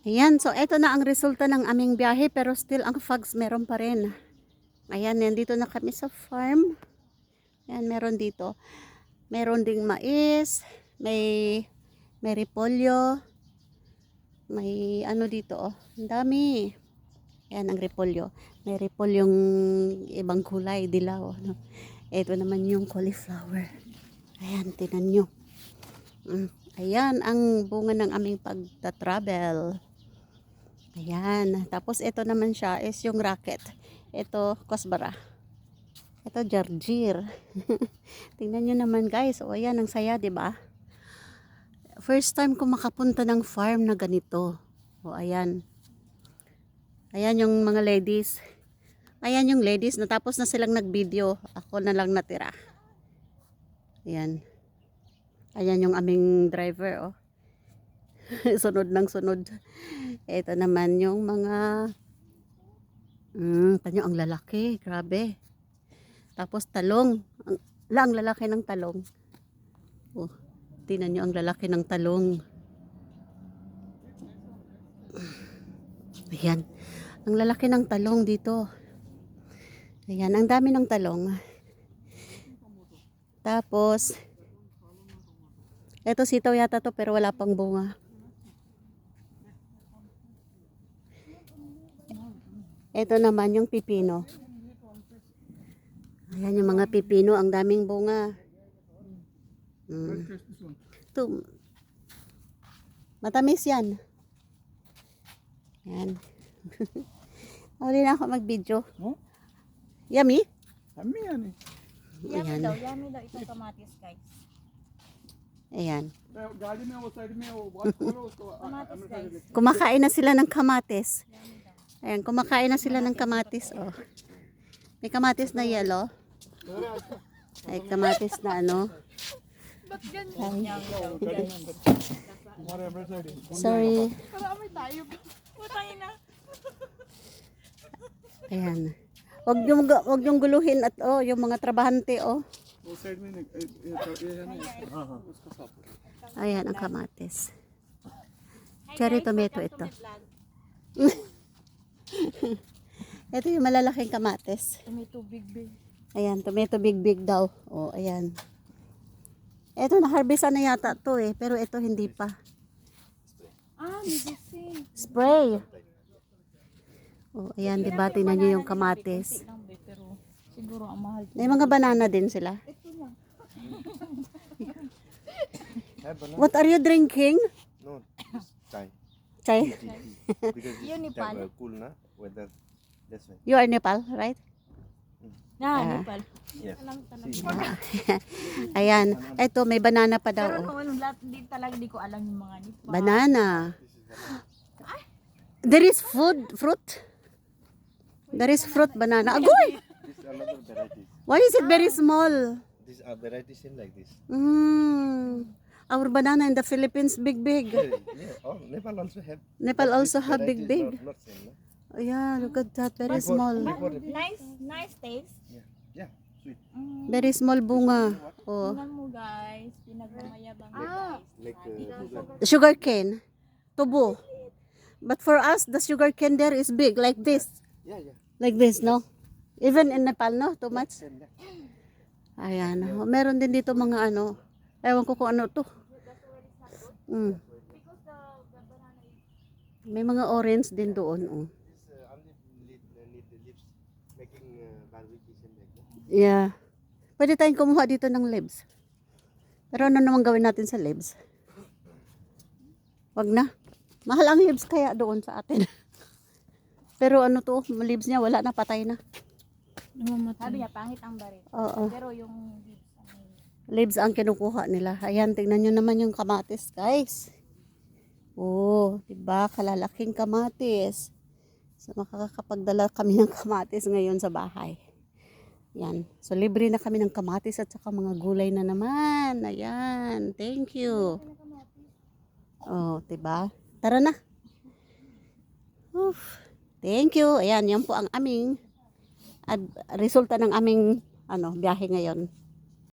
Ayan, so ito na ang resulta ng aming biyahe pero still ang fogs meron pa rin. Ayan, nandito na kami sa farm. Ayan, meron dito. Meron ding mais, may repolyo, may ano dito oh. Ang dami. Ayan ang repolyo. May repolyong ibang kulay, dilaw. No? Ito naman yung cauliflower. Ayan, tinan nyo. Ayan ang bunga ng aming pagta-travel. Ayan. Tapos ito naman siya is yung rocket. Ito, kosbara. Ito, jarjir. Tingnan nyo naman guys. O ayan, ang saya, diba? First time ko makapunta ng farm na ganito. O ayan. Ayan yung mga ladies. Ayan yung ladies. Natapos na silang nag-video. Ako na lang natira. Ayan. Ayan yung aming driver, oh. Sunod ng sunod. Ito naman yung mga tanyo ang lalaki, grabe. Tapos talong. Ang lalaki ng talong. Oh, tingnan nyo ang lalaki ng talong. Ayan. Ang lalaki ng talong dito. Ayan, ang dami ng talong. Tapos eto sitaw yata to pero wala pang bunga. Ito naman yung pipino. Ayan yung mga pipino, ang daming bunga. Ito, matamis yan. Ayan. Huli na ako mag-video. Yummy? Yummy yan eh. Yummy daw itong kamatis guys. Ayan. गाड़ी में वो साइड में वो बात करो उसको Kamatis guys. Kumakain na sila ng kamatis. Ayan, kumakain na sila ng kamatis. Oh. May kamatis na yellow. May kamatis na ano. Ba't ganyan? Sorry. Marami tayo. Putangin na. Ayan. Wag yung guluhin at oh, yung mga trabahante oh. वो साइड में ये है ना हाँ हाँ उसका साफ करो Ayan ang kamatis. Cherry tomato ito. Ito yung malalaking kamatis. Tomato big. Ayan, tomato big daw. Oh, ayan. Ito na-harvestan na yata to eh, pero ito hindi pa. Medicine. Spray. Oh, ayan, diba? Tingnan nyo yung kamatis. Pero siguro ang mahal. May mga banana din sila. Ito lang. What are you drinking? No, this chai. Chai? Because Yun, it's Nepal. cool na weather. That's why. You are Nepal, right? Nepal. Yes. Alam talaga. See, Ayan. Ito, may banana pa daw. Pero Oh. noon, lahat di ko alam yung mga Nepal. Banana. There is fruit. There is fruit banana. Agoy! this another varieties. Why is it very small? These are varieties in like this. Our banana in the Philippines, big. Yeah. Oh, Nepal also have. Nepal but also this have variety is big. Not same, no? Oh, yeah, look at that. Very small. Nice taste. Yeah, sweet. Very small bunga. Oh. Tingnan mo guys, pinagmamayabang Like Sugar cane. Tubo. But for us, the sugar cane there is big, like this. yeah. Like this, no? Even in Nepal, no? Too much. Same, yeah. Ayan. Oh, meron din dito mga ano. Ewan ko kung ano to. May mga orange din doon. Oh. This only need the leaves making barbecue and like that. Yeah. Pwede tayong kumuha dito ng leaves. Pero ano naman gawin natin sa leaves? Wag na. Mahal ang leaves kaya doon sa atin. Pero ano to, leaves niya wala na, patay na. Sabi niya, pangit ang barit. Oo. Pero yung Leaves ang kinukuha nila. Ayan, tingnan nyo naman yung kamatis, guys. Oh, diba? Kalalaking kamatis. So, makakapagdala kami ng kamatis ngayon sa bahay. Yan. So, libre na kami ng kamatis at saka mga gulay na naman. Ayan. Thank you. Oh, diba? Tara na. Oof. Thank you. Ayan, yan po ang aming resulta ng aming biyahe ngayon.